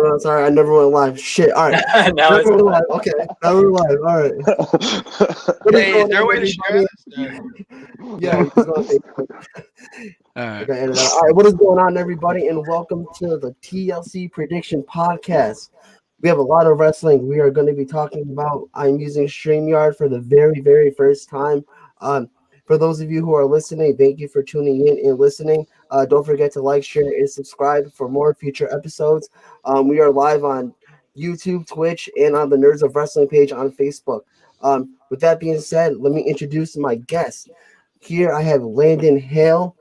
No, sorry, I never went live. Shit. All right. Now Never it's went live. Okay. Now we're live. All right. What is Hey, is going there a on, way to share everybody? this? Yeah, you can go on Facebook. All right. Okay, edit that. All right, what is going on, everybody, and welcome to the TLC Prediction Podcast. We have a lot of wrestling. We are going to be talking about. I'm using StreamYard for the very, very first time. For those of you who are listening, thank you for tuning in and listening. Don't forget to like, share, and subscribe for more future episodes. We are live on YouTube, Twitch, and on the Nerds of Wrestling page on Facebook. With that being said, let me introduce my guest. Here I have Landon Hale,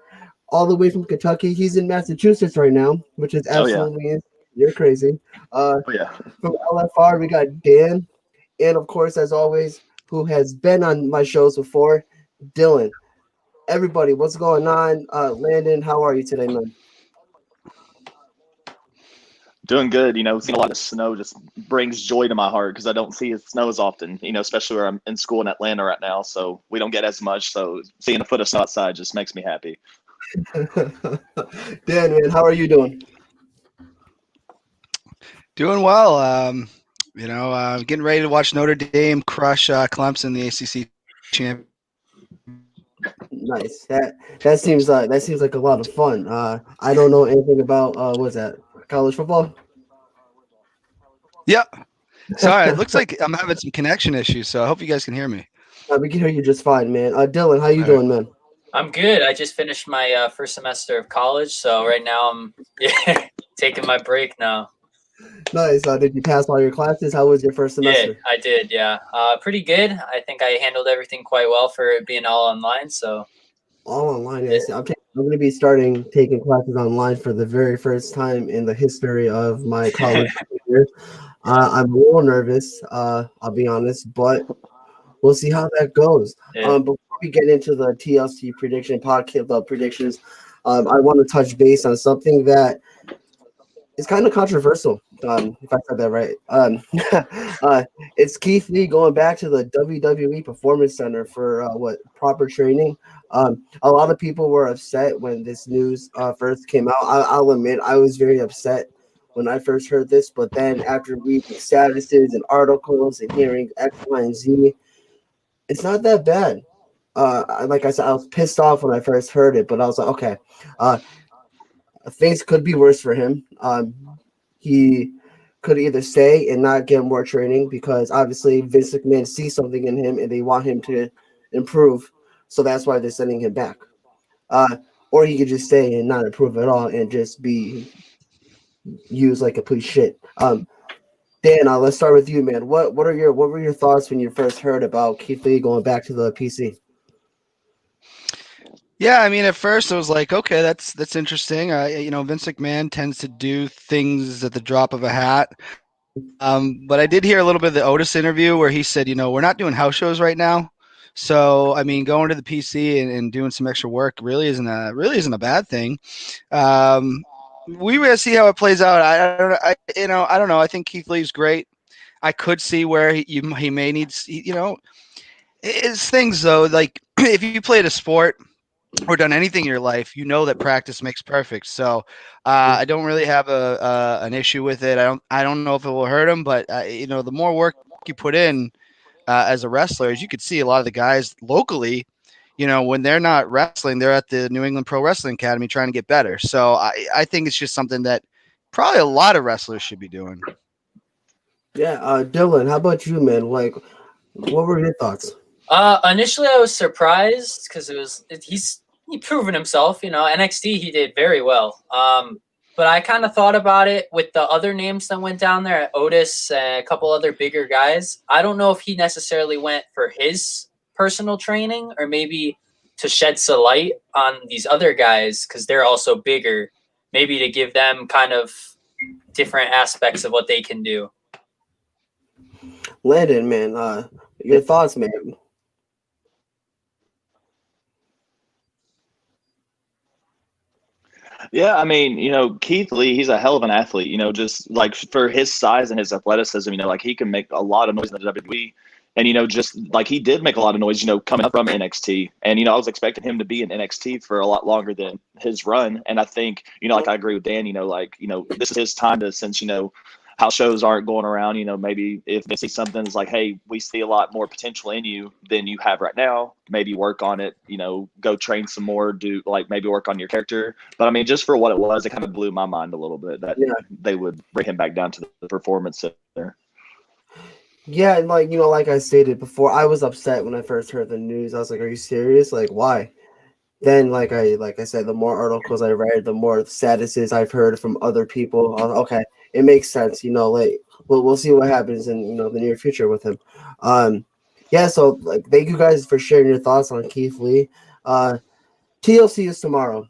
all the way from Kentucky. He's in Massachusetts right now, which is absolutely you're crazy. From LFR, we got Dan, and of course, as always, who has been on my shows before, Dylan. Everybody, what's going on? Landon, how are you today, man? Doing good. Seeing a lot of snow just brings joy to my heart because I don't see it snow as often, especially where I'm in school in Atlanta right now. So we don't get as much. So seeing a foot of snow outside just makes me happy. Dan, man, how are you doing? Doing well. Getting ready to watch Notre Dame crush Clemson in the ACC champ. Nice. That seems like a lot of fun. I don't know anything about what's that, college football? Yeah. Sorry, it looks like I'm having some connection issues, so I hope you guys can hear me. We can hear you just fine, man. Dylan, how you All right. doing, man? I'm good. I just finished my first semester of college, so right now I'm taking my break now. Nice. Did you pass all your classes? How was your first semester? Yeah, I did. Yeah, pretty good. I think I handled everything quite well for it being all online. So all online. Yes, I'm going to be starting taking classes online for the very first time in the history of my college career. I'm a little nervous. I'll be honest, but we'll see how that goes. Yeah. Before we get into the TLC prediction podcast predictions, I want to touch base on something that is kind of controversial. If I said that right, it's Keith Lee going back to the WWE Performance Center for proper training. A lot of people were upset when this news first came out. I'll admit I was very upset when I first heard this, but then after reading statuses and articles and hearing X, Y, and Z, it's not that bad. Like I said, I was pissed off when I first heard it, but I was like, okay, things could be worse for him. He could either stay and not get more training because obviously Vince McMahon sees something in him and they want him to improve. So that's why they're sending him back. Or he could just stay and not improve at all and just be used like a piece of shit. Dan, let's start with you, man. What were your thoughts when you first heard about Keith Lee going back to the PC? Yeah, I mean, at first I was like, okay, that's interesting. Vince McMahon tends to do things at the drop of a hat. But I did hear a little bit of the Otis interview where he said, we're not doing house shows right now. So, I mean, going to the PC and doing some extra work really isn't a bad thing. We will see how it plays out. I don't know. I think Keith Lee's great. I could see where he may need, it's things though. Like if you played a sport or done anything in your life, that practice makes perfect. So I don't really have an issue with it. I don't know if it will hurt him, but the more work you put in as a wrestler, as you could see, a lot of the guys locally, when they're not wrestling, they're at the New England Pro Wrestling Academy trying to get better. So I think it's just something that probably a lot of wrestlers should be doing. Yeah, Dylan, how about you, man? Like, what were your thoughts? Initially, I was surprised because he's proven himself. NXT he did very well. But I kind of thought about it with the other names that went down there, Otis and a couple other bigger guys. I don't know if he necessarily went for his personal training or maybe to shed some light on these other guys because they're also bigger, maybe to give them kind of different aspects of what they can do. Landon, man, your thoughts, man? Yeah, I mean, Keith Lee, he's a hell of an athlete, just like for his size and his athleticism, like he can make a lot of noise in the WWE. And, just like he did make a lot of noise, coming up from NXT. And, I was expecting him to be in NXT for a lot longer than his run. And I think, like I agree with Dan, this is his time to, since, how shows aren't going around, maybe if they see something that's like, hey, we see a lot more potential in you than you have right now, maybe work on it, go train some more, do like maybe work on your character. But I mean, just for what it was, it kind of blew my mind a little bit that they would bring him back down to the performance center. Yeah, and like I stated before, I was upset when I first heard the news. I was like, "Are you serious? Like, why?" Then, like I said, the more articles I read, the more statuses I've heard from other people. Okay, it makes sense. Like we'll see what happens in the near future with him. Yeah. So like, thank you guys for sharing your thoughts on Keith Lee. TLC is tomorrow.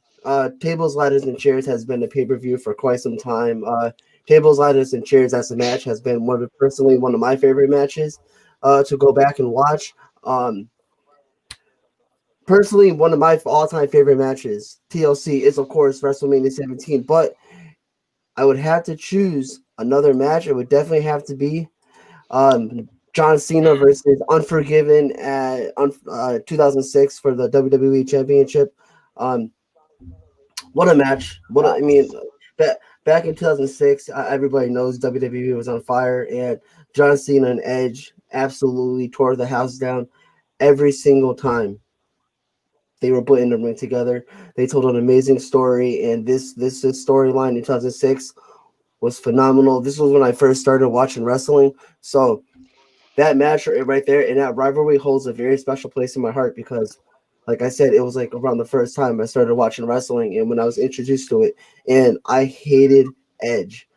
Tables, Ladders, and Chairs has been a pay-per-view for quite some time. Tables, Ladders, and Chairs as a match has been personally one of my favorite matches to go back and watch. Personally, one of my all-time favorite matches, TLC, is of course WrestleMania 17. But I would have to choose another match. It would definitely have to be John Cena versus Unforgiven at 2006 for the WWE Championship. What a match! Back in 2006, everybody knows WWE was on fire, and John Cena and Edge absolutely tore the house down every single time they were put in the ring together. They told an amazing story, and this storyline in 2006 was phenomenal. This was when I first started watching wrestling, so that match right there and that rivalry holds a very special place in my heart because, like I said, it was like around the first time I started watching wrestling and when I was introduced to it, and I hated Edge.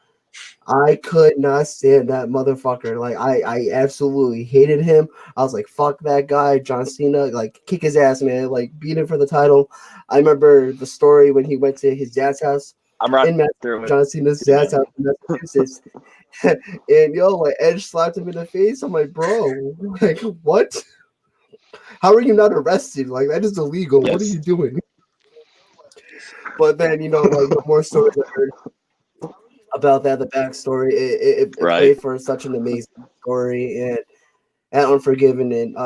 I could not stand that motherfucker. Like I absolutely hated him. I was like, fuck that guy, John Cena. Like kick his ass, man. Like beat him for the title. I remember the story when he went to his dad's house. I'm right in there with John Cena's dad's house in Massachusetts. And like Edge slapped him in the face. I'm like, bro, like what? How are you not arrested? Like that is illegal. Yes. What are you doing? But then like the more stories I heard about that, the backstory, it played for such an amazing story. And at Unforgiven in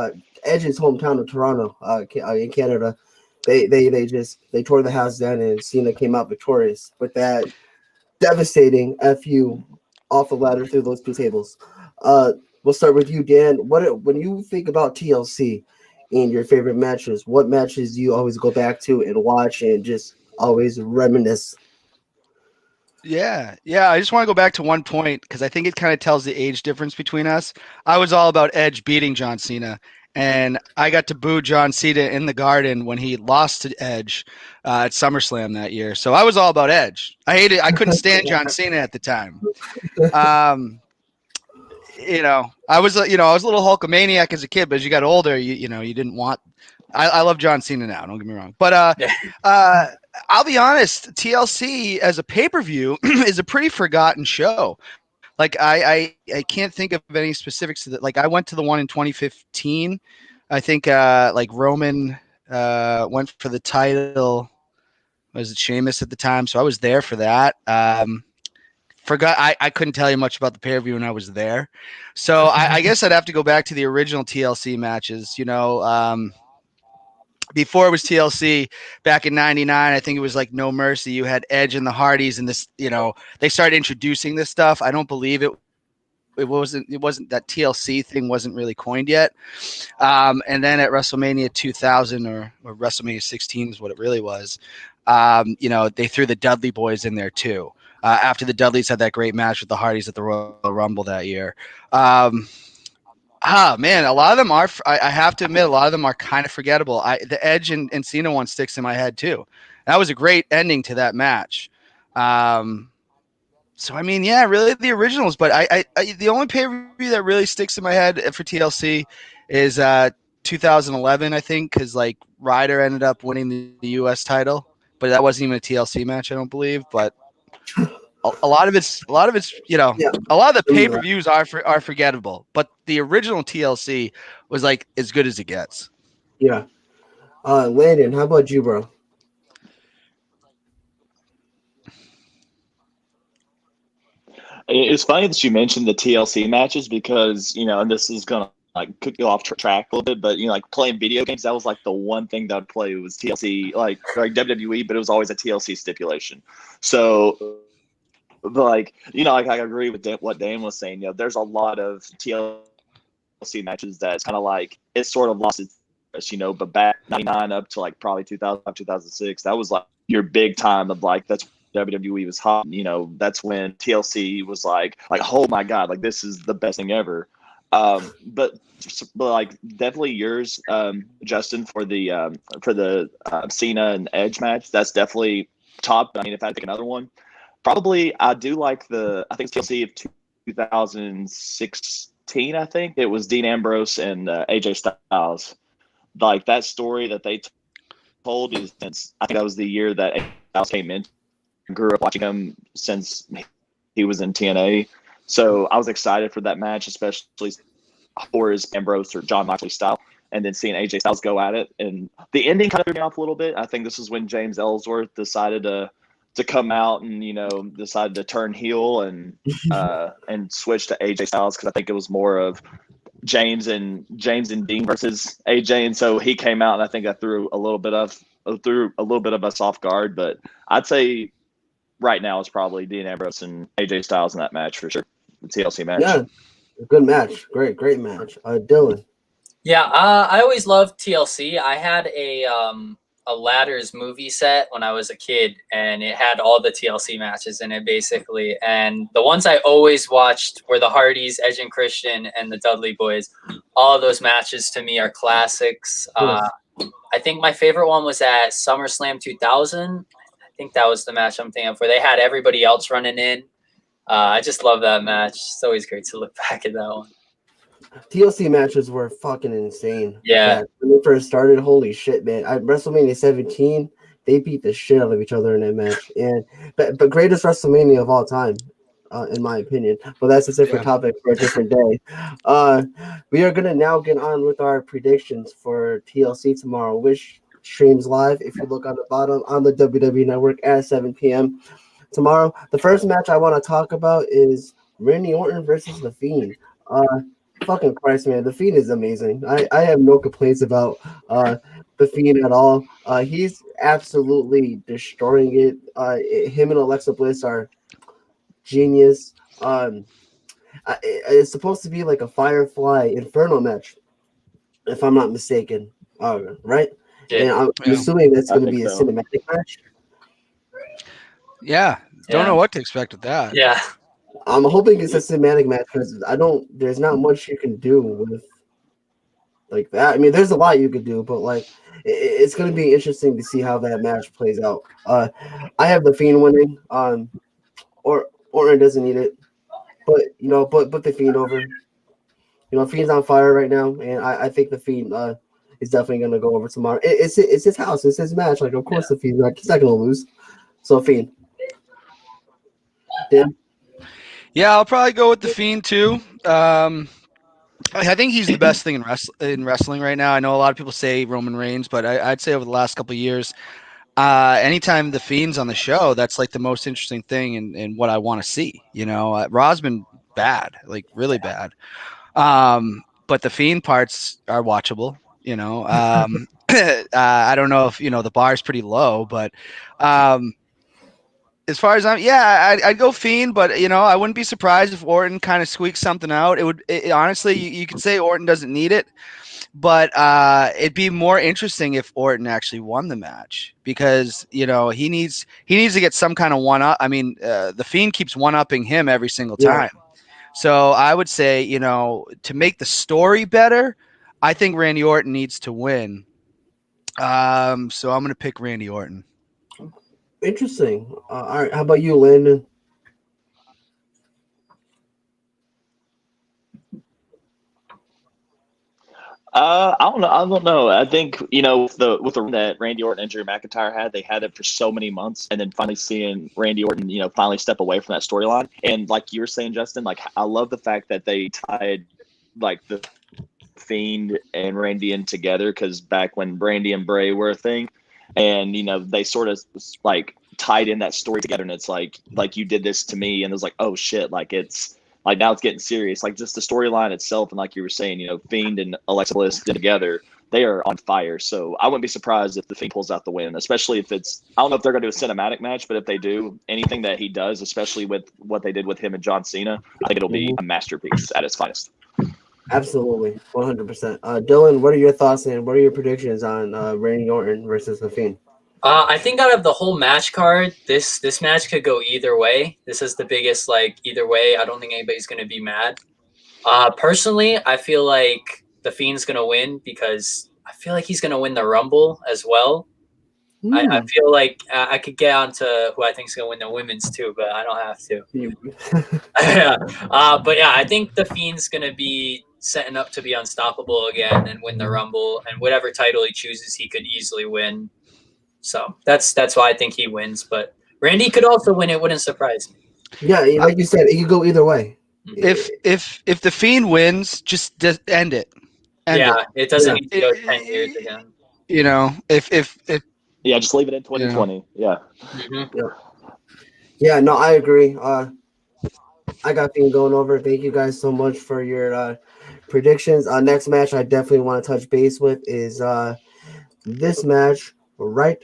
Edge's hometown of Toronto, in Canada, they tore the house down and Cena came out victorious with that devastating FU off the ladder through those two tables. We'll start with you, Dan. When you think about TLC and your favorite matches, what matches do you always go back to and watch and just always reminisce? Yeah. I just want to go back to one point because I think it kind of tells the age difference between us. I was all about Edge beating John Cena, and I got to boo John Cena in the Garden when he lost to Edge at SummerSlam that year. So I was all about Edge. I couldn't stand John Cena at the time. I was a little Hulkamaniac as a kid, but as you got older, you didn't want. I love John Cena now. Don't get me wrong, but I'll be honest. TLC as a pay-per-view is a pretty forgotten show. Like I can't think of any specifics to that. Like I went to the one in 2015. I think like Roman went for the title. Was it Sheamus at the time? So I was there for that. Forgot I couldn't tell you much about the pay-per-view when I was there. So I guess I'd have to go back to the original TLC matches. Before it was TLC back in '99, I think it was like No Mercy. You had Edge and the Hardys, and this, they started introducing this stuff. I don't believe it wasn't that TLC thing wasn't really coined yet. And then at WrestleMania 2000 or WrestleMania 16 is what it really was. They threw the Dudley Boys in there too. After the Dudleys had that great match with the Hardys at the Royal Rumble that year. Man, a lot of them are. I have to admit, a lot of them are kind of forgettable. The Edge and Cena one sticks in my head too. That was a great ending to that match. So I mean, yeah, really the originals. But I the only pay-per-view that really sticks in my head for TLC is 2011, I think, because like Ryder ended up winning the U.S. title, but that wasn't even a TLC match, I don't believe. But a lot of it's a lot of the pay-per-views are forgettable, but the original TLC was like as good as it gets. Yeah. Landon, how about you, bro? It's funny that you mentioned the TLC matches because, and this is going to like could go off track a little bit, but like playing video games, that was like the one thing that I'd play was TLC, like WWE, but it was always a TLC stipulation. So, like like I agree with what Dan was saying. There's a lot of TLC matches that's kind of like it sort of lost its but back 99 up to like probably 2005, 2006, that was like your big time of like that's WWE was hot. That's when TLC was like, oh my God, like this is the best thing ever. But like definitely yours, Justin, for the Cena and Edge match. That's definitely top. I mean, if I had to pick another one, probably I do like I think it's TLC of 2016. I think it was Dean Ambrose and AJ Styles. Like that story that they told is since I think that was the year that Styles came in. Grew up watching him since he was in TNA. So I was excited for that match, especially for his Ambrose or John Moxley style, and then seeing AJ Styles go at it. And the ending kind of threw me off a little bit. I think this is when James Ellsworth decided to come out and decided to turn heel and switch to AJ Styles, because I think it was more of James and Dean versus AJ, and so he came out, and I think that threw a little bit of us off guard. But I'd say right now it's probably Dean Ambrose and AJ Styles in that match for sure. The TLC match. Yeah, good match. Great match. Dylan. Yeah, I always loved TLC. I had a Ladders movie set when I was a kid, and it had all the TLC matches in it basically. And the ones I always watched were the Hardys, Edge and Christian, and the Dudley Boys. All of those matches to me are classics. I think my favorite one was at SummerSlam 2000. I think that was the match I'm thinking of, where they had everybody else running in. I just love that match. It's always great to look back at that one. TLC matches were fucking insane. Yeah. When they first started, holy shit, man. At WrestleMania 17, they beat the shit out of each other in that match. But greatest WrestleMania of all time, in my opinion. But that's a different topic for a different day. We are going to now get on with our predictions for TLC tomorrow, which streams live if you look on the bottom on the WWE Network at 7 p.m. tomorrow. The first match I want to talk about is Randy Orton versus The Fiend. Fucking Christ, man. The Fiend is amazing. I have no complaints about The Fiend at all. He's absolutely destroying it. Him and Alexa Bliss are genius. It's supposed to be like a Firefly Inferno match, if I'm not mistaken. Right? Yeah. And I'm assuming that's going to be a cinematic match. Yeah. Don't know what to expect with that. Yeah. I'm hoping it's a cinematic match because there's not much you can do with like that. I mean, there's a lot you could do, but like it's going to be interesting to see how that match plays out. I have The Fiend winning. Or Orton doesn't need it, but put The Fiend over. Fiend's on fire right now, and I think The Fiend is definitely going to go over tomorrow. It's his house, it's his match. Like, of course, The Fiend, he's not going to lose. So Fiend. Dan? Yeah, I'll probably go with The Fiend too. I think he's the best thing in wrestling right now. I know a lot of people say Roman Reigns, but I'd say over the last couple of years, anytime The Fiend's on the show, that's like the most interesting thing and what I want to see. Raw's been bad, like really bad. But the Fiend parts are watchable. I don't know if the bar is pretty low, but as far as I'd go Fiend, but I wouldn't be surprised if Orton kind of squeaks something out. Honestly, you could say Orton doesn't need it, but it'd be more interesting if Orton actually won the match, because he needs to get some kind of one up. I mean, the Fiend keeps one upping him every single time. So I would say, to make the story better, I think Randy Orton needs to win. So I'm going to pick Randy Orton. Interesting. All right. How about you, Landon? I don't know. I think with the run that Randy Orton and Drew McIntyre had, they had it for so many months, and then finally seeing Randy Orton, finally step away from that storyline. And like you were saying, Justin, like I love the fact that they tied like the Fiend and Randy in together, because back when Brandy and Bray were a thing, and they sort of like tied in that story together, and it's like you did this to me, and it was like, oh shit, like it's like now it's getting serious. Like just the storyline itself, and like you were saying, Fiend and Alexa Bliss together, they are on fire. So I wouldn't be surprised if the Fiend pulls out the win, especially if it's, I don't know if they're going to do a cinematic match, but if they do, anything that he does, especially with what they did with him and John Cena, I think it'll be a masterpiece at its finest. Absolutely, 100%. Dylan, what are your thoughts and what are your predictions on Randy Orton versus The Fiend? I think out of the whole match card, this match could go either way. This is the biggest, like, either way. I don't think anybody's going to be mad. Personally, I feel like The Fiend's going to win because I feel like he's going to win the Rumble as well. I feel like I could get on to who I think is going to win the women's too, but I don't have to. But yeah, I think The Fiend's going to be setting up to be unstoppable again and win the Rumble, and whatever title he chooses, he could easily win. So that's why I think he wins. But Randy could also win. It wouldn't surprise me. Yeah, like you said, it could go either way. If the Fiend wins, just end it. It doesn't need to go 10 years again. If yeah, just leave it in 2020. Yeah. Mm-hmm. Yeah, no, I agree. I got Fiend going over. Thank you guys so much for your predictions. Next match I definitely want to touch base with is this match right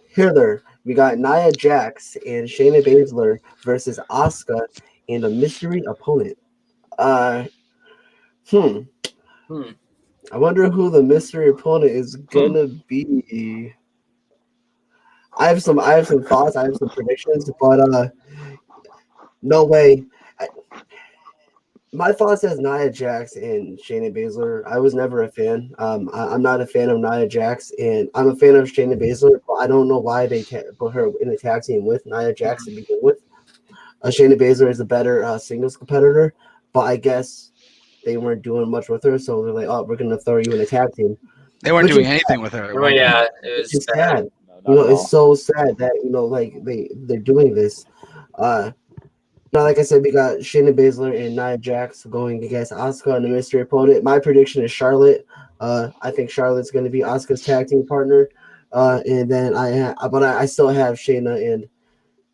here. We got Nia Jax and Shayna Baszler versus Asuka and a mystery opponent. I wonder who the mystery opponent is gonna be. I have some thoughts. I have some predictions, but no way. My thoughts as Nia Jax and Shayna Baszler. I was never a fan. I'm not a fan of Nia Jax, and I'm a fan of Shayna Baszler. But I don't know why they put her in a tag team with Nia Jax to begin with. Shayna Baszler is a better singles competitor, but I guess they weren't doing much with her, so they're like, "Oh, we're gonna throw you in a tag team." They weren't doing anything with her. Oh yeah, it was sad. It's so sad that like they're doing this. Now, like I said, we got Shayna Baszler and Nia Jax going against Asuka and the mystery opponent. My prediction is Charlotte. I think Charlotte's going to be Asuka's tag team partner, and then I still have Shayna and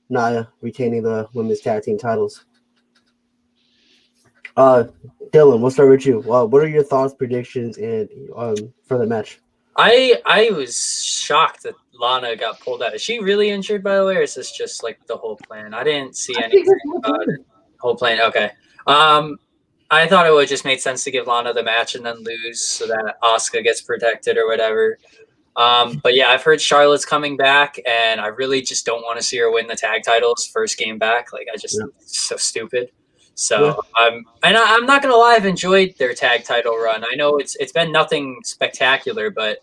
Nia retaining the women's tag team titles. Dylan, we'll start with you. What are your thoughts, predictions, and for the match? I was shocked that Lana got pulled out. Is she really injured, by the way, or is this just like the whole plan? I didn't see anything about it. Whole plan. Okay. I thought it would just make sense to give Lana the match and then lose so that Asuka gets protected or whatever. But yeah, I've heard Charlotte's coming back, and I really just don't want to see her win the tag titles first game back. Like it's so stupid. So I'm not gonna lie, I've enjoyed their tag title run. I know it's been nothing spectacular, but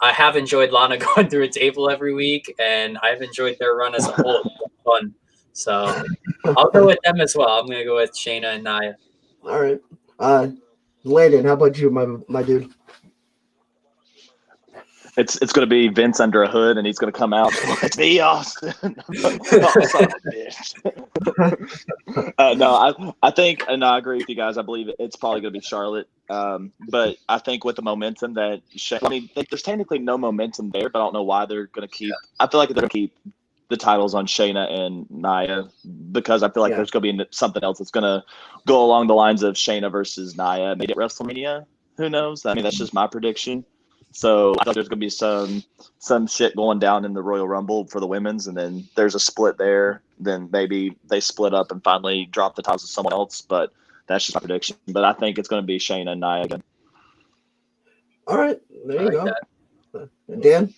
I have enjoyed Lana going through a table every week, and I've enjoyed their run as a whole. It's been fun. So I'll go with them as well. I'm gonna go with Shayna and Nia. All right. Landon, how about you, my dude? It's going to be Vince under a hood, and he's going to come out. It's me, Austin. No, I think, and I agree with you guys. I believe it's probably going to be Charlotte. But I think with the momentum that there's technically no momentum there, but I don't know why they're going to keep. I feel like they're going to keep the titles on Shayna and Nia because I feel like there's going to be something else that's going to go along the lines of Shayna versus Nia, maybe at WrestleMania. Who knows? I mean, that's just my prediction. So I thought there's going to be some shit going down in the Royal Rumble for the women's, and then there's a split there. Then maybe they split up and finally drop the titles to someone else. But that's just my prediction. But I think it's going to be Shayna and Nia again. All right, there you go. Dan?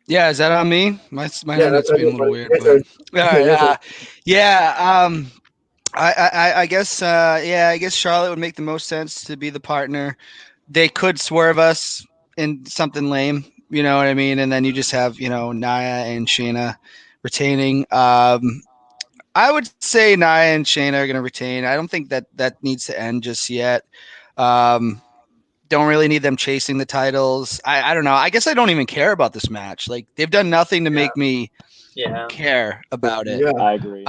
Yeah, is that on me? My internet's being a little weird. But, I guess I guess Charlotte would make the most sense to be the partner. They could swerve us in something lame, you know what I mean? And then you just have, Nia and Shayna retaining. I would say Nia and Shayna are going to retain. I don't think that needs to end just yet. Don't really need them chasing the titles. I don't know. I guess I don't even care about this match. Like they've done nothing to make me care about it. Yeah, I agree.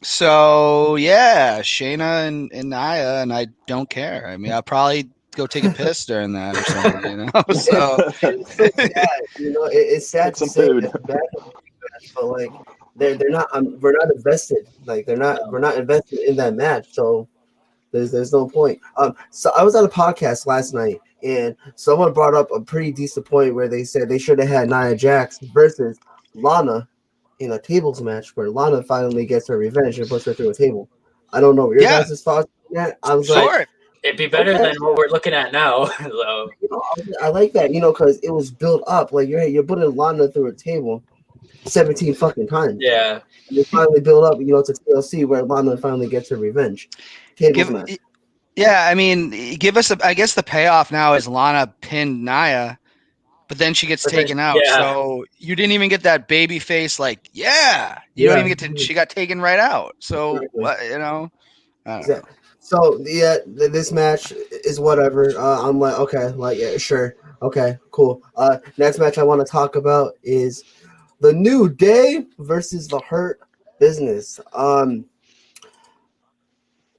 So yeah, Shayna and Nia, and I don't care. I mean, I'll probably go take a piss during that or something, So it's sad. It's sad some to say food. it's bad match, but like they're not. We're not invested. Like we're not invested in that match. So there's no point. So I was on a podcast last night, and someone brought up a pretty decent point where they said they should have had Nia Jax versus Lana in a tables match where Lana finally gets her revenge and puts her through a table. I don't know what your Yeah. guys' thoughts on that. I was like, Sure. It'd be better Okay. than what we're looking at now. So, I like that, because it was built up. Like you're putting Lana through a table 17 fucking times. yeah. You finally build up, to TLC where Lana finally gets her revenge. Tables match. Yeah, I mean, give us. I guess the payoff now is Lana pinned Nia, but then she gets But then- taken out. yeah. So you didn't even get that baby face. Like, yeah, you don't even get to. She got taken right out. So Exactly. what? I don't know. Exactly. So this match is whatever. I'm like, okay, like yeah, sure, okay, cool. Next match I want to talk about is the New Day versus the Hurt Business.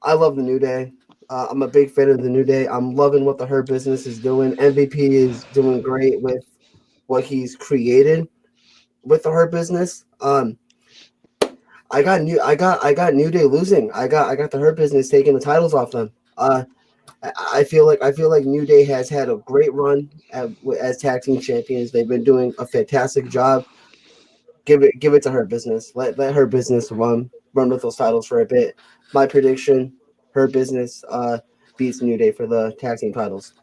I love the New Day. I'm a big fan of the New Day. I'm loving what the Hurt Business is doing. MVP is doing great with what he's created with the Hurt Business. I got New Day losing. I got the Hurt Business taking the titles off them. I feel like New Day has had a great run as tag team champions. They've been doing a fantastic job. Give it to Hurt Business. Let Hurt Business run with those titles for a bit. My prediction: Hurt Business beats New Day for the tag team titles.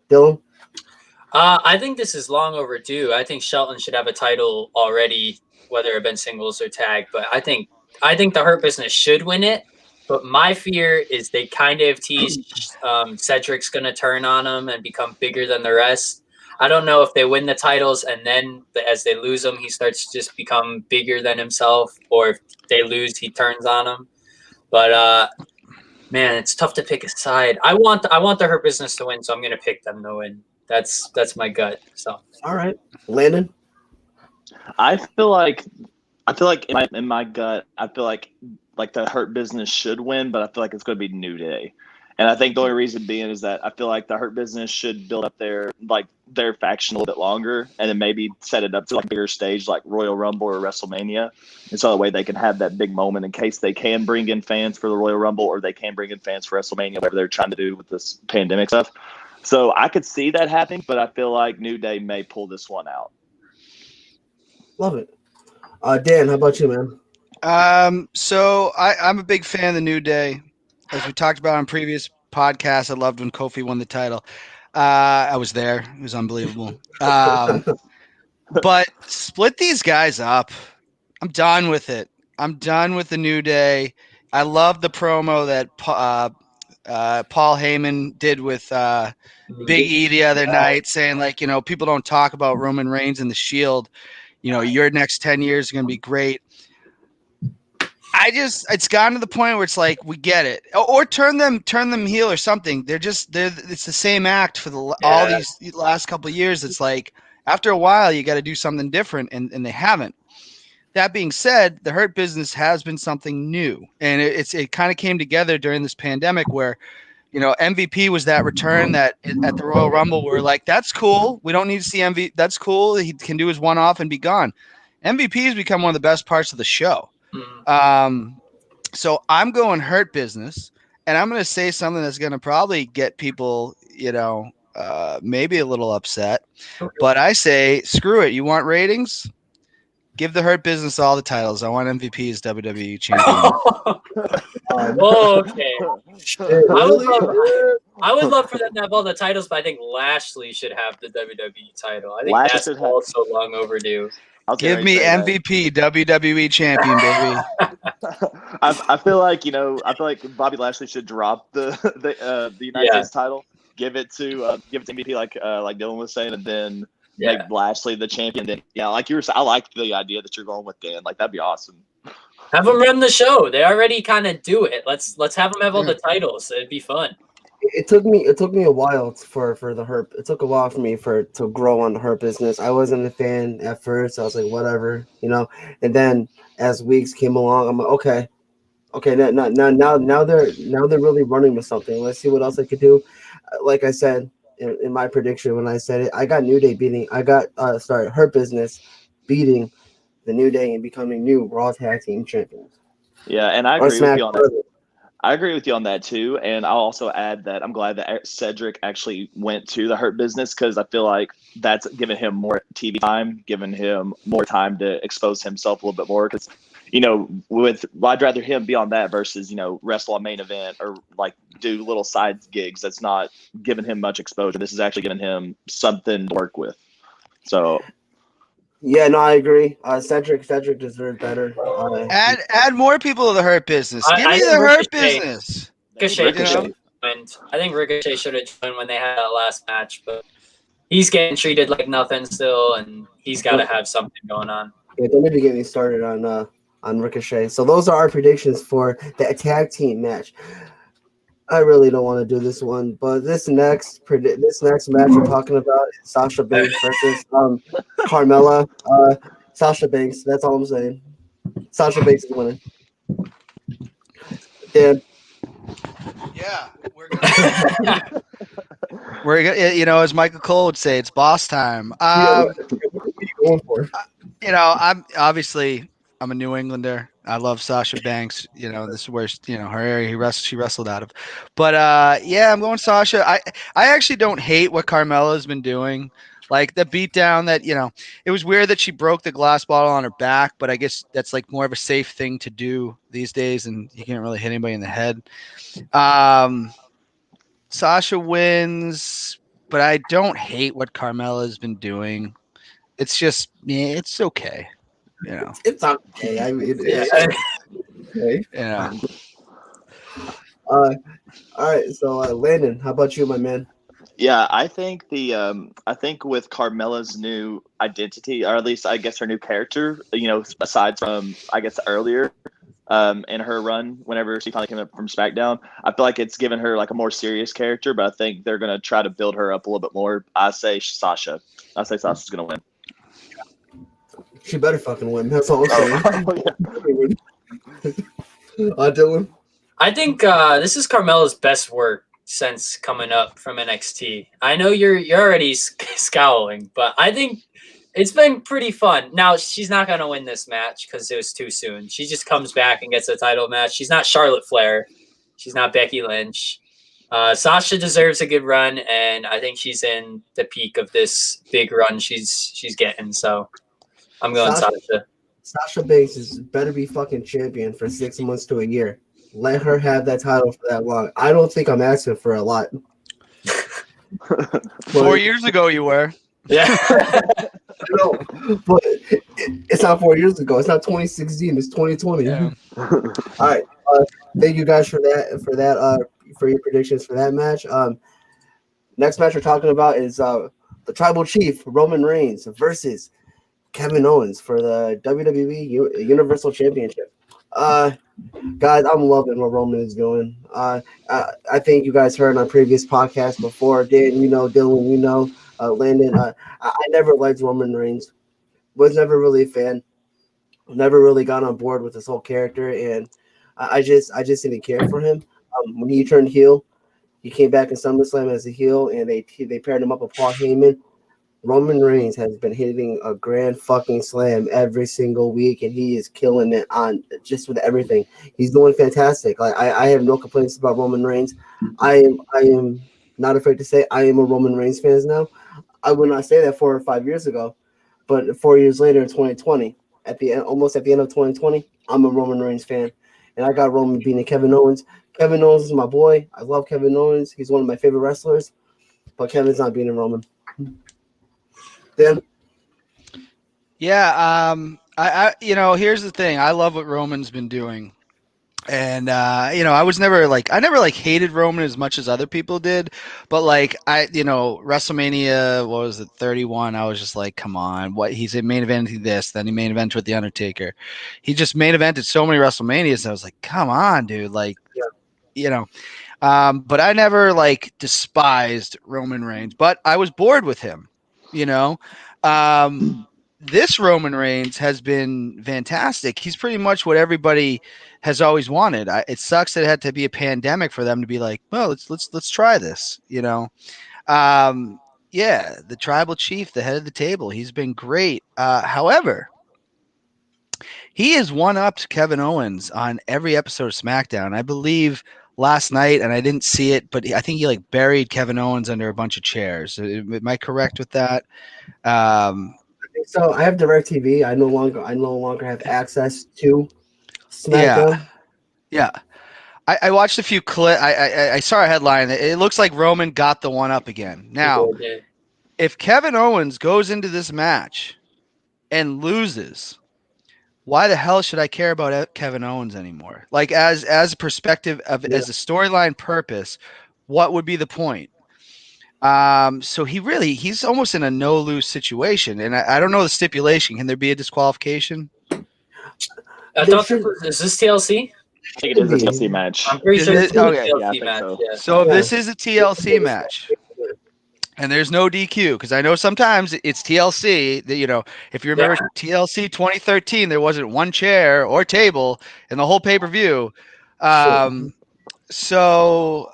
Dylan? I think this is long overdue. I think Shelton should have a title already, whether it been singles or tag. But I think the Hurt Business should win it. But my fear is they kind of tease Cedric's going to turn on him and become bigger than the rest. I don't know if they win the titles and then as they lose them, he starts to just become bigger than himself, or if they lose, he turns on him. But man, it's tough to pick a side. I want the Hurt Business to win, so I'm going to pick them to win. That's my gut. So All right, Landon. I feel like in my gut, I feel like the Hurt Business should win, but I feel like it's going to be New Day. And I think the only reason being is that I feel like the Hurt Business should build up their faction a little bit longer, and then maybe set it up to like a bigger stage like Royal Rumble or WrestleMania. And so that way they can have that big moment in case they can bring in fans for the Royal Rumble, or they can bring in fans for WrestleMania, whatever they're trying to do with this pandemic stuff. So I could see that happening, but I feel like New Day may pull this one out. Love it. Dan, how about you, man? So I'm a big fan of the New Day. As we talked about on previous podcasts, I loved when Kofi won the title. I was there. It was unbelievable. But split these guys up. I'm done with it. I'm done with the New Day. I love the promo that Paul Heyman did with Big E the other night, saying like, people don't talk about Roman Reigns and the Shield. Your next 10 years are going to be great. It's gotten to the point where it's like, we get it, or turn them heel or something. It's the same act for all these last couple of years. It's like, after a while, you got to do something different, and they haven't. That being said, the Hurt Business has been something new, and it kind of came together during this pandemic where, MVP was that return that at the Royal Rumble, we're like, that's cool. We don't need to see MVP. That's cool. He can do his one-off and be gone. MVP has become one of the best parts of the show. So I'm going Hurt Business, and I'm going to say something that's going to probably get people, maybe a little upset. But I say, screw it. You want ratings? Give the Hurt Business all the titles. I want MVP as WWE champion. Okay. Really? I would love for them to have all the titles, but I think Lashley should have the WWE title. I think Lashley that's should have- also long overdue. Give me MVP, WWE champion, baby. I feel like Bobby Lashley should drop the United States title, give it to MVP like Dylan was saying, and then make Lashley the champion. Then like you were saying, I like the idea that you're going with, Dan. Like that'd be awesome. Have them run the show. They already kind of do it. Let's have them have all the titles. It'd be fun. It took me a while for the Hurt. It took a while for me to grow on the Hurt Business. I wasn't a fan at first. I was like, whatever, And then as weeks came along, I'm like, okay. Now they're really running with something. Let's see what else I could do. Like I said in my prediction when I said it, I got New Day beating. Hurt Business beating the New Day and becoming new Raw Tag Team Champions. Yeah, and I Or agree with you on that. SmackDown. I agree with you on that too, and I'll also add that I'm glad that Cedric actually went to the Hurt Business because I feel like that's given him more TV time, given him more time to expose himself a little bit more. Because, I'd rather him be on that versus wrestle a main event or like do little side gigs. That's not giving him much exposure. This is actually giving him something to work with. So Yeah, no, I agree. Cedric deserved better. Add more people to the Hurt Business. Give I me think the Hurt Ricochet- Business. Ricochet joined. I think Ricochet should have joined when they had that last match, but he's getting treated like nothing still, and he's got to have something going on. Yeah, don't need to get me started on Ricochet. So those are our predictions for the tag team match. I really don't want to do this one, but this next match we're talking about is Sasha Banks versus Carmella. Sasha Banks. That's all I'm saying. Sasha Banks is winning. Dan. Yeah, we're gonna, as Michael Cole would say, it's boss time. What are you going for? I'm a New Englander. I love Sasha Banks. This is where her area she wrestled out of. But I'm going Sasha. I actually don't hate what Carmella's been doing. Like the beatdown that it was weird that she broke the glass bottle on her back, but I guess that's like more of a safe thing to do these days, and you can't really hit anybody in the head. Sasha wins, but I don't hate what Carmella's been doing. It's just, it's okay. It's okay. I mean, okay. Yeah. All right. So, Landon, how about you, my man? Yeah, I think I think with Carmella's new identity, or at least I guess her new character, aside from I guess earlier, in her run whenever she finally came up from SmackDown, I feel like it's given her like a more serious character. But I think they're gonna try to build her up a little bit more. I say Sasha. I say Sasha's gonna win. She better fucking win. That's all I'm saying. Dylan. I think this is Carmella's best work since coming up from NXT. I know you're already scowling, but I think it's been pretty fun. Now, she's not going to win this match because it was too soon. She just comes back and gets a title match. She's not Charlotte Flair. She's not Becky Lynch. Sasha deserves a good run, and I think she's in the peak of this big run she's getting. So I'm going Sasha. Sasha Banks better be fucking champion for 6 months to a year. Let her have that title for that long. I don't think I'm asking for a lot. 4 years ago, you were. Yeah. No, but it's not 4 years ago. It's not 2016. It's 2020. Yeah. All right. Thank you guys for your predictions for that match. Next match we're talking about is the Tribal Chief Roman Reigns versus Kevin Owens for the WWE Universal Championship. Guys, I'm loving what Roman is doing. I think you guys heard on previous podcasts before. Dan, Dylan, Landon. I never liked Roman Reigns. Was never really a fan. Never really got on board with this whole character, and I just didn't care for him. When he turned heel, he came back in SummerSlam as a heel, and they paired him up with Paul Heyman. Roman Reigns has been hitting a grand fucking slam every single week, and he is killing it on just with everything. He's doing fantastic. Like I have no complaints about Roman Reigns. I am not afraid to say I am a Roman Reigns fan now. I would not say that 4 or 5 years ago, but 4 years later in 2020, almost at the end of 2020, I'm a Roman Reigns fan, and I got Roman beating Kevin Owens. Kevin Owens is my boy. I love Kevin Owens. He's one of my favorite wrestlers, but Kevin's not beating Roman. Dan? Yeah, I here's the thing. I love what Roman's been doing. And I never hated Roman as much as other people did, but WrestleMania, what was it, 31? I was just like, come on, what? He's in main eventing this, then he main evented with the Undertaker. He just main evented so many WrestleManias. And I was like, come on, dude, but I never despised Roman Reigns, but I was bored with him. This Roman Reigns has been fantastic. He's pretty much what everybody has always wanted. It sucks that it had to be a pandemic for them to be like, well, let's try this. The Tribal Chief, the head of the table, he's been great. However, he has one-upped Kevin Owens on every episode of SmackDown. I believe last night, and I didn't see it, but I think he like buried Kevin Owens under a bunch of chairs. Am I correct with that? So I have DirecTV. I no longer have access to SmackDown. Yeah. I watched a few clips. I saw a headline. It looks like Roman got the one up again. Now, if Kevin Owens goes into this match and loses, why the hell should I care about Kevin Owens anymore? Like as a perspective of as a storyline purpose, what would be the point? So he's almost in a no lose situation, and I don't know the stipulation. Can there be a disqualification? I thought is this TLC? I think it is a TLC match. I'm pretty sure it's a TLC match. So, so if this is a TLC match, and there's no DQ, because I know sometimes it's TLC that, you know, if you remember TLC 2013, there wasn't one chair or table in the whole pay-per-view. So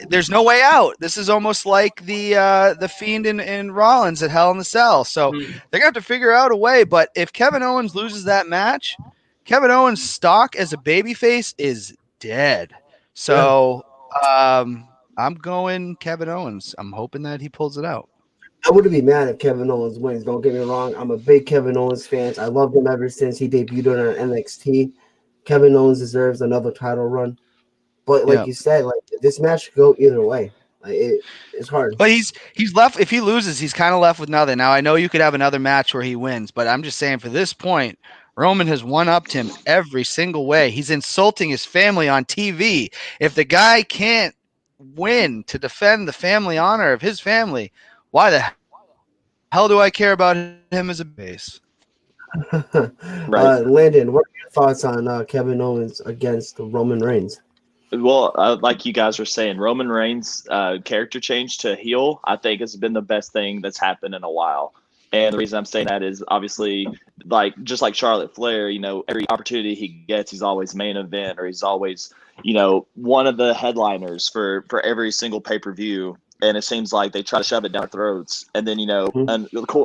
there's no way out. This is almost like the Fiend and Rollins at Hell in the Cell. So they're gonna have to figure out a way. But if Kevin Owens loses that match, Kevin Owens' stock as a babyface is dead. So I'm going Kevin Owens. I'm hoping that he pulls it out. I wouldn't be mad if Kevin Owens wins. Don't get me wrong. I'm a big Kevin Owens fan. I loved him ever since he debuted on NXT. Kevin Owens deserves another title run. But like you said, like this match could go either way. Like, it's hard. But he's left. If he loses, he's kind of left with nothing. Now I know you could have another match where he wins, but I'm just saying for this point, Roman has one-upped him every single way. He's insulting his family on TV. If the guy can't win to defend the family honor of his family, why the hell do I care about him as a base? Right. Landon, what are your thoughts on Kevin Owens against Roman Reigns? Well, like you guys were saying, Roman Reigns' character change to heel, I think, has been the best thing that's happened in a while. And the reason I'm saying that is obviously, like just like Charlotte Flair, you know, every opportunity he gets, he's always main event, or he's always, you know, one of the headliners for every single pay-per-view. And it seems like they try to shove it down our throats. And then, you know,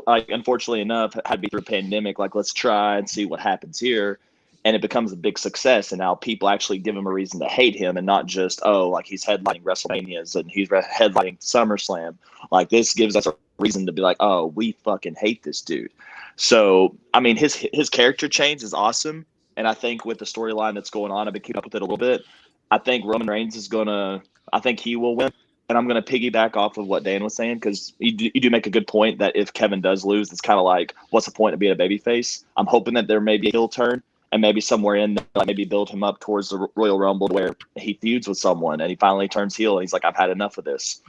like unfortunately enough, it had to be through a pandemic. Like, let's try and see what happens here. And it becomes a big success. And now people actually give him a reason to hate him, and not just, oh, like he's headlining WrestleManias and he's headlining SummerSlam. Like, this gives us a reason to be like, oh, we fucking hate this dude. So, I mean, his character change is awesome. And I think with the storyline that's going on, I've been keeping up with it a little bit. I think Roman Reigns I think he will win. And I'm going to piggyback off of what Dan was saying, because you do make a good point that if Kevin does lose, it's kind of like, what's the point of being a babyface? I'm hoping that there may be a heel turn, and maybe somewhere in there, like maybe build him up towards the Royal Rumble where he feuds with someone and he finally turns heel and he's like, I've had enough of this.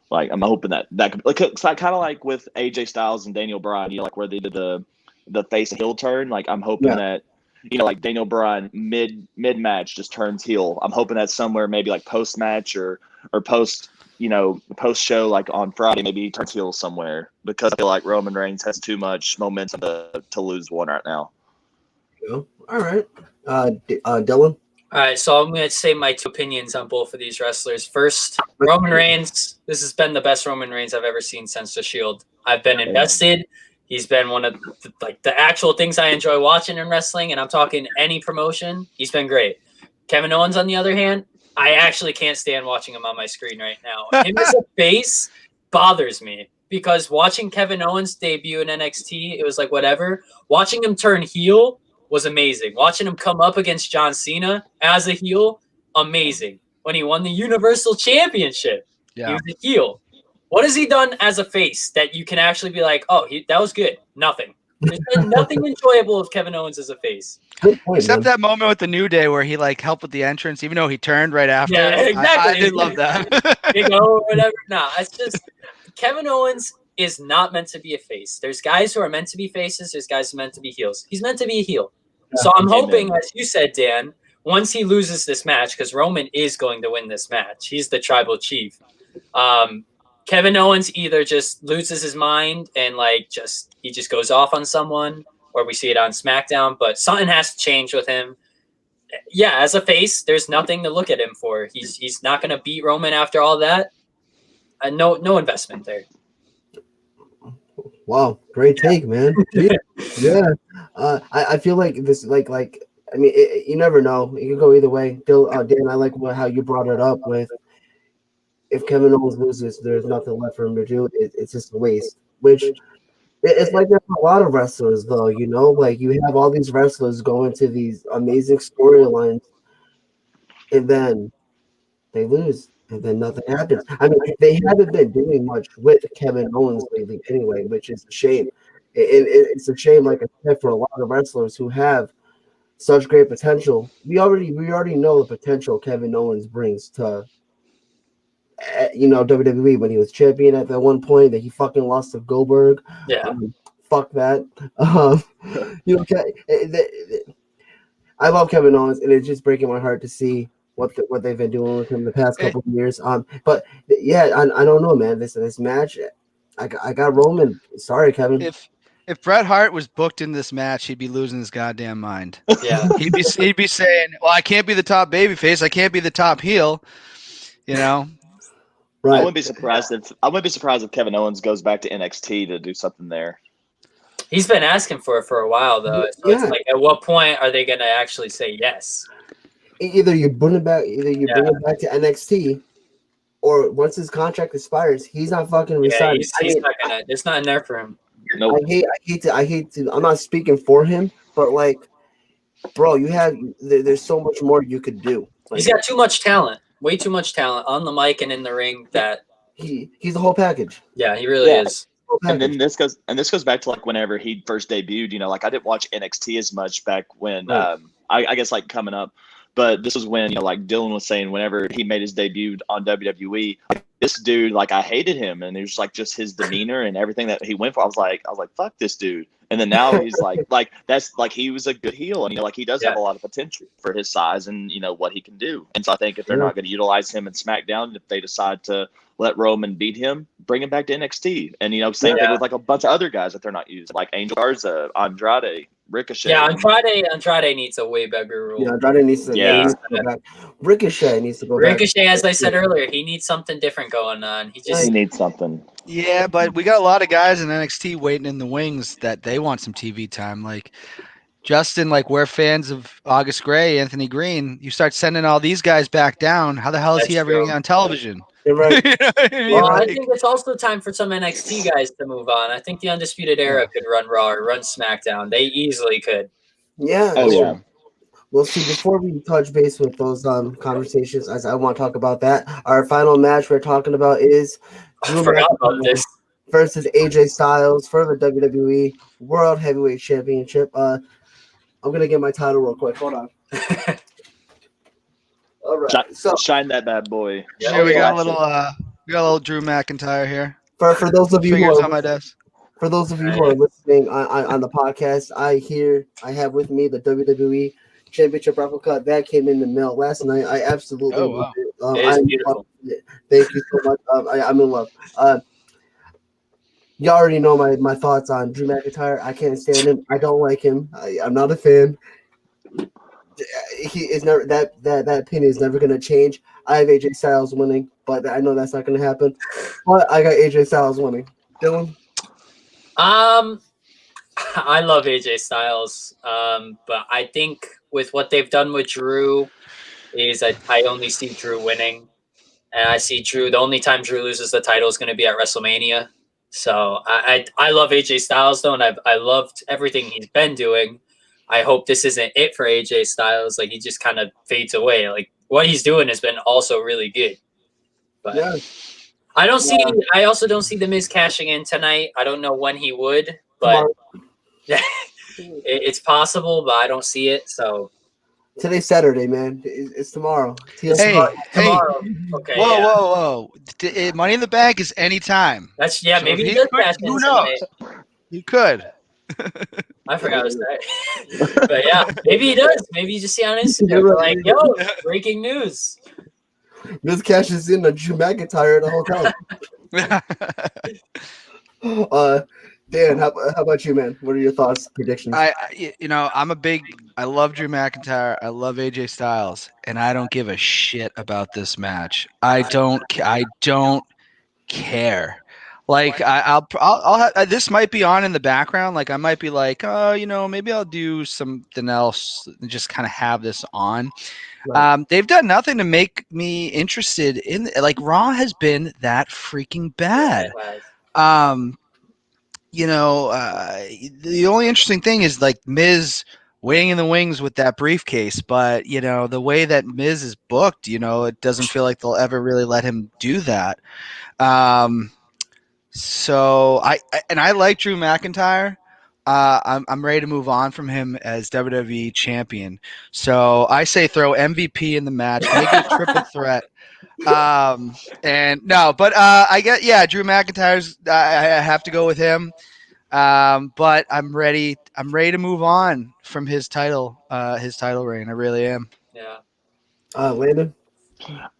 Like, I'm hoping that could, like, it's kind of like with AJ Styles and Daniel Bryan, you know, like where they did the face heel turn. Like, I'm hoping that, you know, like Daniel Bryan mid match just turns heel. I'm hoping that somewhere maybe like post match or post, you know, post show, like on Friday, maybe he turns heel somewhere, because I feel like Roman Reigns has too much momentum to lose one right now. All right. Dylan? All right, so I'm going to say my two opinions on both of these wrestlers. First, Roman Reigns. This has been the best Roman Reigns I've ever seen since The Shield. I've been invested. He's been one of the actual things I enjoy watching in wrestling, and I'm talking any promotion. He's been great. Kevin Owens, on the other hand, I actually can't stand watching him on my screen right now. Him as a face bothers me, because watching Kevin Owens debut in NXT, it was like whatever. Watching him turn heel was amazing. Watching him come up against John Cena as a heel, amazing. When he won the Universal Championship, he was a heel. What has he done as a face that you can actually be like, oh, that was good? Nothing. There's been nothing enjoyable of Kevin Owens as a face. Good point, Except man. that moment with the New Day where he like helped with the entrance, even though he turned right after. Yeah, exactly. I did love that. Big O or whatever. Nah, it's just Kevin Owens is not meant to be a face. There's guys who are meant to be faces. There's guys who are meant to be heels. He's meant to be a heel. So I'm hoping, as you said, Dan, once he loses this match, because Roman is going to win this match. He's the tribal chief. Kevin Owens either just loses his mind and he just goes off on someone, or we see it on SmackDown, but something has to change with him. Yeah, as a face, there's nothing to look at him for. He's not going to beat Roman after all that. No investment there. Wow, great take, man. Yeah, I feel like this, I mean, you never know. It can go either way. Dan, I like how you brought it up with if Kevin Owens loses, there's nothing left for him to do. It's just a waste. Which it's like there's a lot of wrestlers, though. You know, like you have all these wrestlers going to these amazing storylines, and then they lose, and then nothing happens. I mean, they haven't been doing much with Kevin Owens lately, anyway, which is a shame. It's a shame, like I said, for a lot of wrestlers who have such great potential. We already know the potential Kevin Owens brings to WWE when he was champion at that one point that he fucking lost to Goldberg. Yeah. Fuck that. I love Kevin Owens, and it's just breaking my heart to see what they've been doing with him the past couple of years. But yeah, I don't know, man. This match, I got Roman. Sorry, Kevin. If Bret Hart was booked in this match, he'd be losing his goddamn mind. Yeah. He'd be saying, "Well, I can't be the top babyface. I can't be the top heel." You know. Right. I wouldn't be surprised if Kevin Owens goes back to NXT to do something there. He's been asking for it for a while, though. So it's like, at what point are they going to actually say yes? Either you bring it back to NXT, or once his contract expires, he's not fucking resigning. He's not gonna. It's not in there for him. Nope. I hate to. I'm not speaking for him, but like, bro, there's so much more you could do. Like, He's got too much talent. Way too much talent on the mic and in the ring. That he's a whole package. Yeah, he really is. And then this goes back to like whenever he first debuted. You know, like I didn't watch NXT as much back when I guess like coming up, but this was when like Dylan was saying whenever he made his debut on WWE, this dude, like I hated him, and it was like just his demeanor and everything that he went for. I was like fuck this dude. And then now he's like that's like he was a good heel, and like he does have a lot of potential for his size and what he can do. And so I think if they're not going to utilize him in SmackDown, if they decide to let Roman beat him, bring him back to NXT. And same thing with like a bunch of other guys that they're not using, like Angel Garza, Andrade, Ricochet. Yeah, Andrade needs a way bigger role. Yeah, Andrade needs to go back. Ricochet needs to go back. Ricochet, as I said earlier, he needs something different going on. He needs something. Yeah, but we got a lot of guys in NXT waiting in the wings that they want some TV time. Like Justin, like we're fans of August Gray, Anthony Green. You start sending all these guys back down. How the hell is he ever going to be on television? You're right. Well, I think it's also time for some NXT guys to move on. I think the Undisputed Era could run Raw or run SmackDown. They easily could. Yeah. Oh yeah. Well, see, before we touch base with those conversations, as I want to talk about that, our final match we're talking about is I forgot about this. Versus AJ Styles for the WWE World Heavyweight Championship. I'm gonna get my title real quick. Hold on. All right. So shine that bad boy. Yeah, we got a little Drew McIntyre here. For those of you who are on my desk. For those of you who are listening on the podcast, I have with me the WWE Championship replica that came in the mail last night. I absolutely love it. It's beautiful. Thank you so much. I'm in love. You already know my thoughts on Drew McIntyre. I can't stand him. I don't like him. I'm not a fan. He is never that opinion is never going to change. I have AJ Styles winning, but I know that's not going to happen. But I got AJ Styles winning. Dylan? I love AJ Styles, but I think with what they've done with Drew is I only see Drew winning, and I see Drew. The only time Drew loses the title is going to be at WrestleMania. So I love AJ Styles though, and I loved everything he's been doing. I hope this isn't it for AJ Styles. Like he just kind of fades away. Like what he's doing has been also really good, but yeah. I also don't see The Miz cashing in tonight. I don't know when he would, but it's possible, but I don't see it. So today's Saturday, man. It's tomorrow. Tomorrow. Okay. Whoa. Money in the Bank is anytime. That's maybe he does cash in. Who knows? You could. I forgot to say. But yeah, maybe he does. Maybe you just see on Instagram like, yo, breaking news. This cashes in on Drew McIntyre at the hotel. Dan, how about you, man? What are your thoughts, predictions? I love Drew McIntyre. I love AJ Styles, and I don't give a shit about this match. I don't care. Like this might be on in the background. Like I might be like, oh, maybe I'll do something else and just kind of have this on. Right. They've done nothing to make me interested in. Like Raw has been that freaking bad. The only interesting thing is like Miz waiting in the wings with that briefcase, but the way that Miz is booked, it doesn't feel like they'll ever really let him do that. So I like Drew McIntyre. I'm ready to move on from him as WWE champion. So I say throw MVP in the match, make it a triple threat. And no, but I get Drew McIntyre's. I have to go with him. But I'm ready. I'm ready to move on from his title reign. I really am. Yeah. Landon?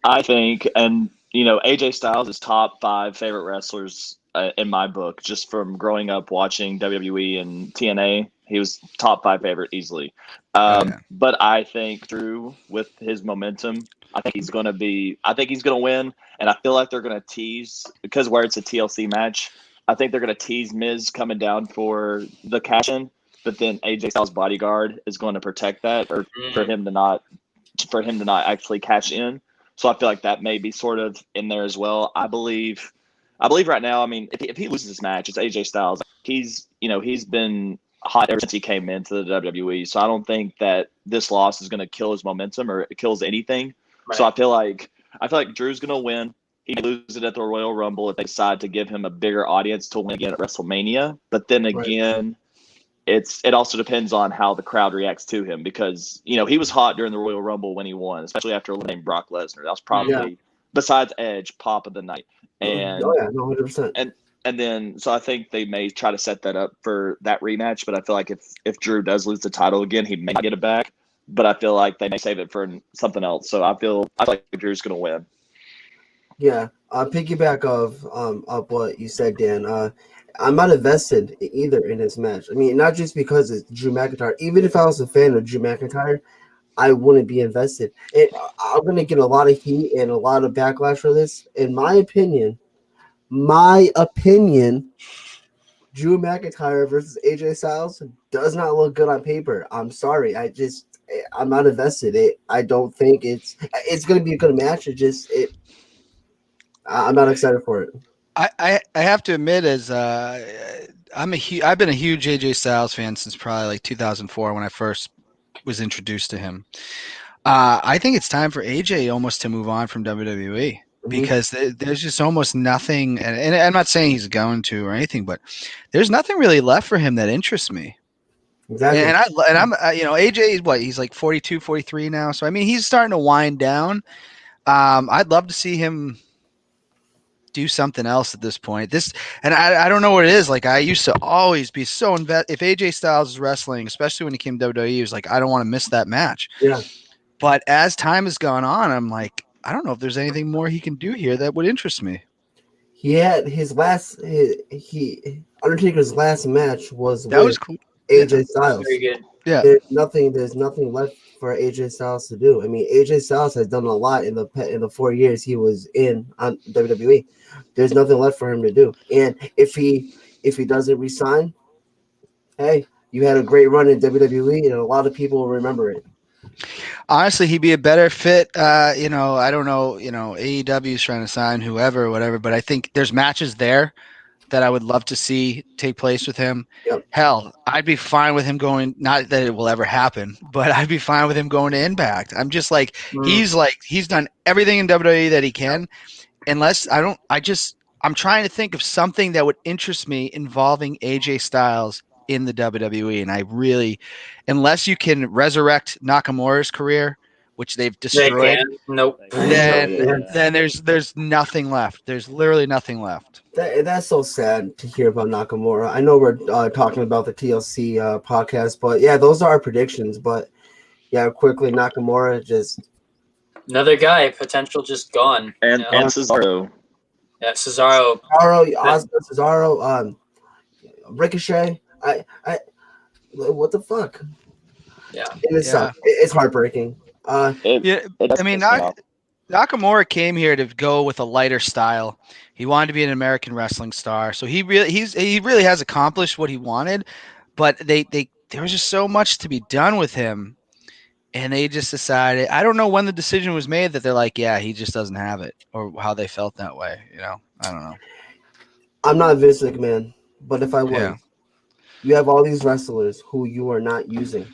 I think, and AJ Styles is top 5 favorite wrestlers in my book, just from growing up watching WWE and TNA. He was top 5 favorite easily. But I think Drew, with his momentum, I think he's going to win. And I feel like they're going to tease, because where it's a TLC match, I think they're going to tease Miz coming down for the cash-in, but then AJ Styles' bodyguard is going to protect that, or for him to not actually cash in. So I feel like that may be sort of in there as well. I believe right now, I mean, if he loses this match, it's AJ Styles. He's been hot ever since he came into the WWE. So I don't think that this loss is going to kill his momentum or it kills anything. Right. So I feel like Drew's going to win. He may lose it at the Royal Rumble if they decide to give him a bigger audience to win again at WrestleMania. But then again, it also depends on how the crowd reacts to him, because he was hot during the Royal Rumble when he won, especially after eliminating Brock Lesnar. That was probably, besides Edge, pop of the night. And 100%. And then so I think they may try to set that up for that rematch. But I feel like if Drew does lose the title again, he may not get it back. But I feel like they may save it for something else. So I feel like Drew's going to win. Yeah, piggyback of what you said, Dan. I'm not invested either in this match. I mean, not just because it's Drew McIntyre. Even if I was a fan of Drew McIntyre, I wouldn't be invested. I'm going to get a lot of heat and a lot of backlash for this. In my opinion, Drew McIntyre versus AJ Styles does not look good on paper. I'm sorry. I'm not invested. I don't think it's going to be a good match. I'm not excited for it. I have to admit, I've been a huge AJ Styles fan since probably like 2004 when I first was introduced to him. I think it's time for AJ almost to move on from WWE, because there's just almost nothing, and I'm not saying he's going to or anything, but there's nothing really left for him that interests me. Exactly. And I'm AJ is what, he's like 42, 43 now, so I mean he's starting to wind down. I'd love to see him do something else at this point. And I don't know what it is. Like I used to always be so invested. If AJ Styles is wrestling, especially when he came to WWE, he was like, I don't want to miss that match. Yeah. But as time has gone on, I'm like, I don't know if there's anything more he can do here that would interest me. He had Undertaker's last match was Cool. AJ Styles. Very good. Yeah. There's nothing left for AJ Styles to do. I mean, AJ Styles has done a lot in the 4 years he was on WWE. There's nothing left for him to do. And if he doesn't resign, hey, you had a great run in WWE, and a lot of people will remember it. Honestly, he'd be a better fit. I don't know. AEW is trying to sign whoever or whatever, but I think there's matches there that I would love to see take place with him. Yep. Hell, I'd be fine with him going, not that it will ever happen, but I'd be fine with him going to Impact. I'm just like, he's done everything in WWE that he can. I'm trying to think of something that would interest me involving AJ Styles in the WWE. And I really, unless you can resurrect Nakamura's career, which they've destroyed, Nope. Then there's nothing left. There's literally nothing left. That's so sad to hear about Nakamura. I know we're talking about the TLC podcast, but yeah, those are our predictions. But yeah, quickly, Nakamura just another guy, potential just gone. And Cesaro. Yeah, Cesaro. Cesaro, Ricochet. What the fuck? Yeah, it's heartbreaking. Nakamura came here to go with a lighter style. He wanted to be an American wrestling star, so he really has accomplished what he wanted. But there was just so much to be done with him, and they just decided. I don't know when the decision was made that they're like, yeah, he just doesn't have it, or how they felt that way. I don't know. I'm not Vince McMahon, but if I was, Yeah. you have all these wrestlers who you are not using.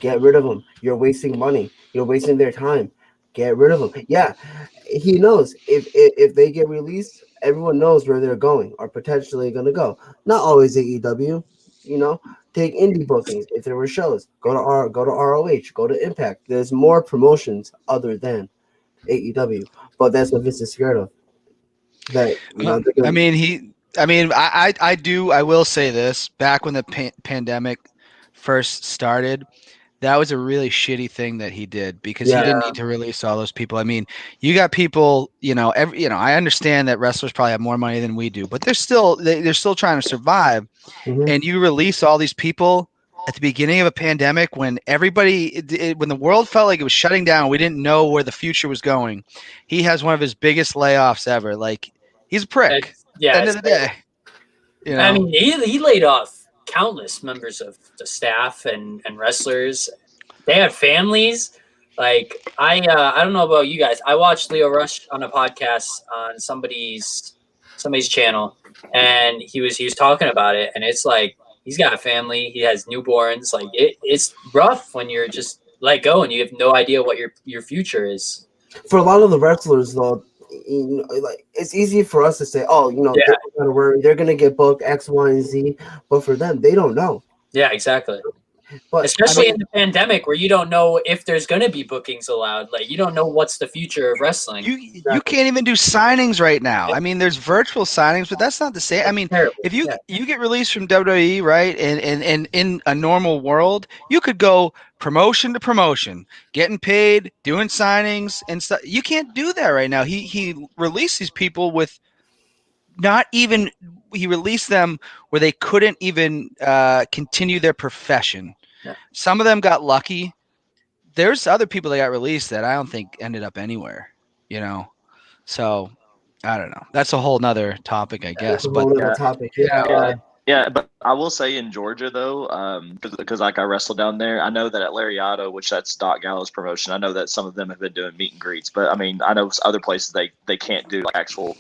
Get rid of them. You're wasting money. You're wasting their time. Get rid of them. Yeah, he knows if they get released, everyone knows where they're going or potentially going to go. Not always AEW. Take indie bookings if there were shows. Go to ROH. Go to Impact. There's more promotions other than AEW, but that's what Vince is scared of. That they're gonna- I will say this. Back when the pandemic first started, that was a really shitty thing that he did because he Yeah. didn't need to release all those people. I mean, you got people, I understand that wrestlers probably have more money than we do, but they're still trying to survive. Mhm. And you release all these people at the beginning of a pandemic when when the world felt like it was shutting down, we didn't know where the future was going. He has one of his biggest layoffs ever. Like, he's a prick. Yeah, End of the day. I mean, he laid off countless members of the staff and wrestlers. They have families. Like I don't know about you guys. I watched Leo Rush on a podcast on somebody's channel, and he was talking about it, and it's like he's got a family. He has newborns. Like it's rough when you're just let go and you have no idea what your future is. For a lot of the wrestlers, though, like it's easy for us to say, "Oh, Yeah. they're not gonna worry. They're gonna get booked X, Y, and Z." But for them, they don't know. Yeah, exactly. But Especially in the pandemic where you don't know if there's going to be bookings allowed. Like, you don't know what's the future of wrestling. You can't even do signings right now. I mean, there's virtual signings, but that's not the same. I mean, Terrible. if you get released from WWE, right, and in a normal world, you could go promotion to promotion, getting paid, doing signings and stuff. You can't do that right now. He released these people with not even he released them where they couldn't even continue their profession. Yeah. Some of them got lucky. There's other people that got released that I don't think ended up anywhere, So I don't know. That's a whole nother topic, I guess. That's a But whole other topic. Yeah. Yeah, but I will say in Georgia though, because like I wrestled down there, I know that at Lariato, which that's Doc Gallows promotion, I know that some of them have been doing meet and greets. But I mean, I know other places they can't do like actual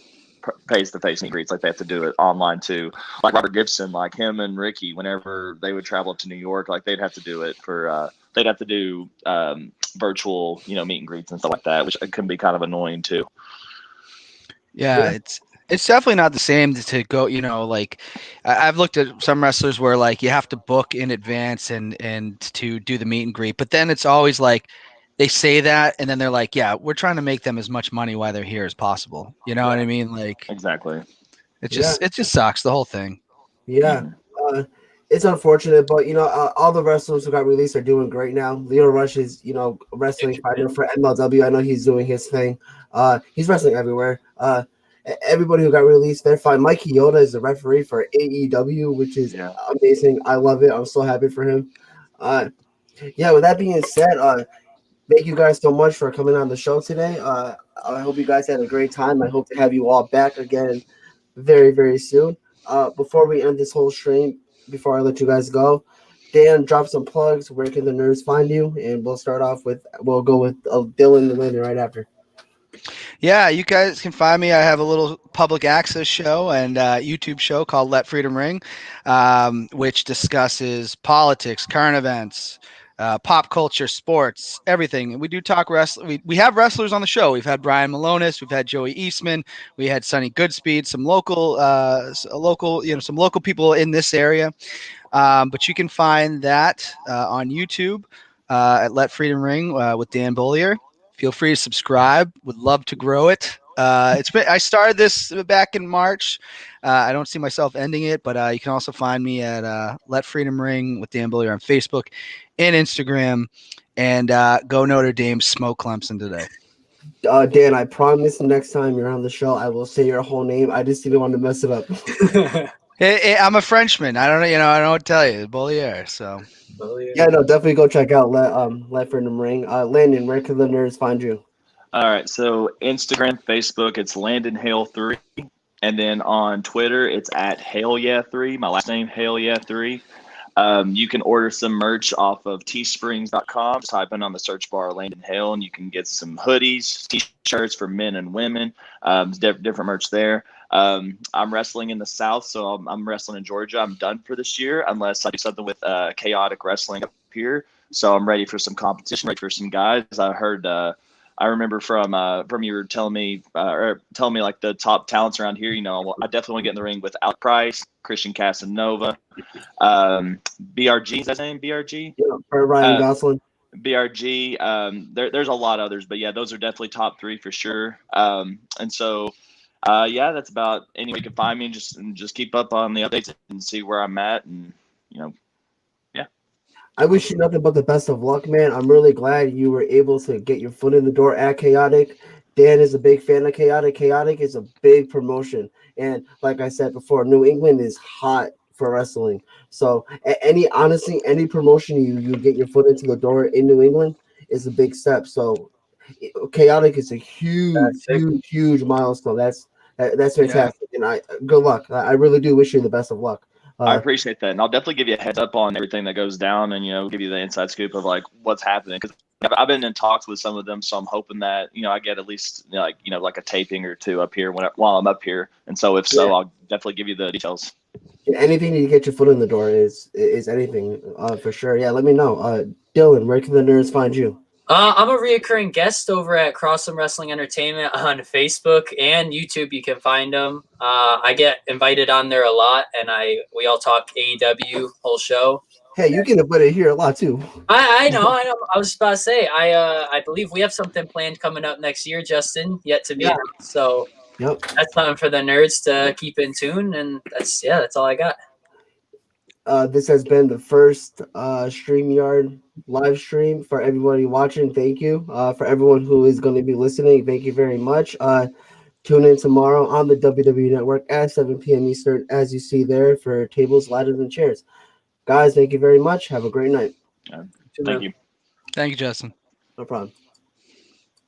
face-to-face meet and greets, like they have to do it online too. Like Robert Gibson, like him and Ricky, whenever they would travel up to New York, like they'd have to do it for they'd have to do virtual, meet and greets and stuff like that, which can be kind of annoying too. yeah, it's definitely not the same to go, like I've looked at some wrestlers where like you have to book in advance and to do the meet and greet, but then it's always like they say that and then they're like, yeah, we're trying to make them as much money while they're here as possible. You know what I mean? Like Exactly. it just sucks, the whole thing. Yeah. It's unfortunate, but all the wrestlers who got released are doing great now. Leo Rush is, wrestling fighter for MLW. I know he's doing his thing. He's wrestling everywhere. Everybody who got released, they're fine. Mike Chioda is the referee for AEW, which is amazing. I love it. I'm so happy for him. With that being said, thank you guys so much for coming on the show today. I hope you guys had a great time. I hope to have you all back again very, very soon. Before we end this whole stream, before I let you guys go, Dan, drop some plugs. Where can the nerds find you? And we'll go with Dylan the Linden right after. Yeah, you guys can find me. I have a little public access show and YouTube show called Let Freedom Ring, which discusses politics, current events, pop culture, sports, everything. And we do talk wrestling. We have wrestlers on the show. We've had Brian Malonis, we've had Joey Eastman, we had Sonny Goodspeed, some local people in this area. But you can find that on YouTube at Let Freedom Ring with Dan Bollier. Feel free to subscribe. Would love to grow it. I started this back in March. I don't see myself ending it, but you can also find me at Let Freedom Ring with Dan Bollier on Facebook and Instagram. And go Notre Dame, smoke Clemson today. Dan, I promise next time you're on the show, I will say your whole name. I just didn't want to mess it up. Hey, I'm a Frenchman. I don't know. I don't know what to tell you. Bollier. So. Yeah, no, definitely go check out Let Freedom Ring. Landon, where can the nerds find you? All right. So Instagram, Facebook, it's Landon Hale 3. And then on Twitter, it's at Hale Yeah 3. My last name, Hale Yeah 3. You can order some merch off of teesprings.com. Just type in on the search bar Landon Hale, and you can get some hoodies, t-shirts for men and women. Different merch there. I'm wrestling in the South, so I'm wrestling in Georgia. I'm done for this year unless I do something with Chaotic Wrestling up here. So I'm ready for some competition, ready for some guys. I remember from you were telling me like the top talents around here. I definitely want to get in the ring with Alec Price, Christian Casanova, BRG. Is that his name? BRG. Yeah, for Ryan Gosling. BRG. There's a lot of others, but yeah, those are definitely top 3 for sure. And so, yeah, that's about any way you can find me. Just keep up on the updates and see where I'm at, and yeah. I wish you nothing but the best of luck, man. I'm really glad you were able to get your foot in the door at Chaotic. Dan is a big fan of Chaotic. Chaotic is a big promotion, and like I said before, New England is hot for wrestling. So honestly, any promotion you get your foot into the door in New England is a big step. So Chaotic is a huge milestone. That's fantastic, and good luck. I really do wish you the best of luck. I appreciate that, and I'll definitely give you a heads up on everything that goes down, and give you the inside scoop of like what's happening, because I've been in talks with some of them, so I'm hoping that I get at least like a taping or 2 up here while I'm up here, and so if so, I'll definitely give you the details. Anything to get your foot in the door is anything for sure. Yeah, let me know. Dylan, where can the nerds find you? I'm a reoccurring guest over at Crossland Wrestling Entertainment on Facebook and YouTube. You can find them. I get invited on there a lot, and we all talk AEW whole show. Hey, you get invited here a lot too. I know. I was about to say, I believe we have something planned coming up next year, Justin, yet to be announced. So that's something for the nerds to keep in tune, and that's all I got. This has been the first StreamYard live stream for everybody watching. Thank you. For everyone who is going to be listening, thank you very much. Tune in tomorrow on the WWE Network at 7 p.m. Eastern, as you see there, for tables, ladders, and chairs. Guys, thank you very much. Have a great night. Thank you. Thank you, Justin. No problem.